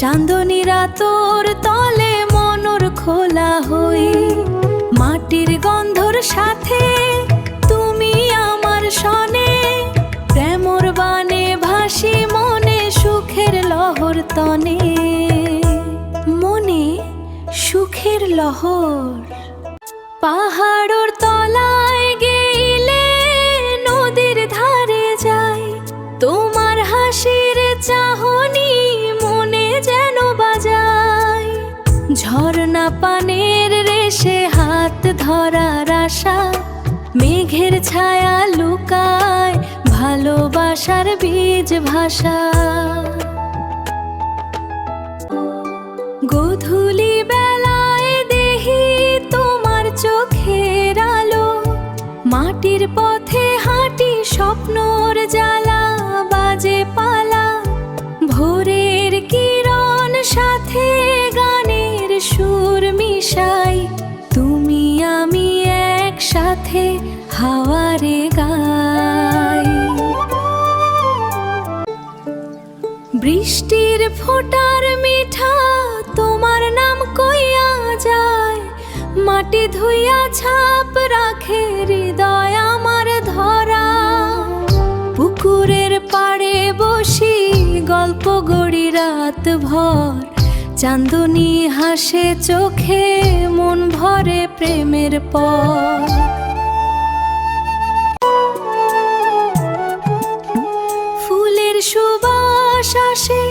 চাঁদনী রাতর তলে মনর খোলা হই, মাটির গন্ধর সাথে তুমি আমার সনে, প্রেমর বানে ভাসি মনে সুখের লহর তনে, মনে সুখের লহর। পাহাড়র তলায় গেলে নদীর ধারে যাই, তোমার হাসির চাহনি মনে যেন বাজায়, ঝর্ণা পানের রেশে হাত ধরার আশা, মেঘের ছায়া লুকায় ভালোবাসার বীজ ভাষা। গোধূলি বেলায় দেহি তোমার চোখের আলো, মাটির পথে হাঁটি স্বপ্নর জ্বালা বাজে পালা, ভোরের কিরণ সাথে গানের সুর মিশাই, তুমি আমি একসাথে হাওয়ারে গাই। বৃষ্টির ফোঁটার মিঠা তোমার নাম কইয়া যায়, মাটি ধুইয়া ছাপ রাখে হৃদয় আমার ধরা, পুকুরের পাড়ে বসি গল্প গড়ি রাত ভর, চাঁদনী হাসে চোখে মন ভরে প্রেমের পর। ফুলের সুবাস আসে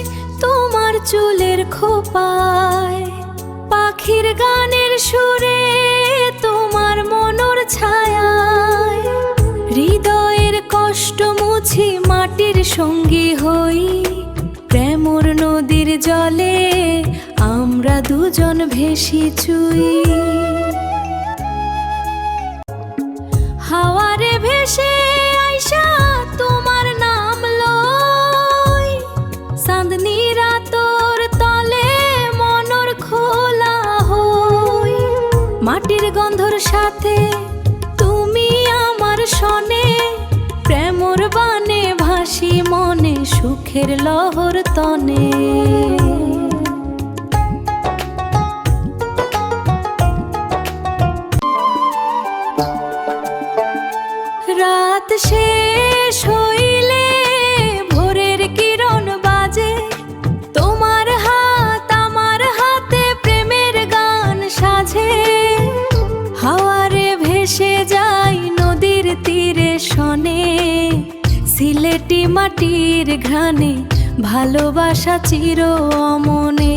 তোমার চুলের খোপায়, পাখির গানের সুরে তোমার মনোর ছায়ায়, হৃদয়ের কষ্ট মুছি মাটির সঙ্গী হই, প্রেমর নদীর জলে আমরা দুজন ভেসি চুই। হাওয়ারে ভেসে আইসা তোমার নাম লই, চাঁদনী রাতর তলে মনর খোলা হই, মাটির গন্ধর সাথে তুমি আমার সনে, প্রেমর বানে ভাসি মনে সুখের লহর তনে। রাত শেষ হইলে ভোরের কিরণ বাজে, তোমার হাত আমার হাতে প্রেমের গান সাজে, হাওয়ারে ভেসে যাই নদীর তীরে শনে, সিলেটি মাটির ঘ্রাণে ভালোবাসা চির অমনে।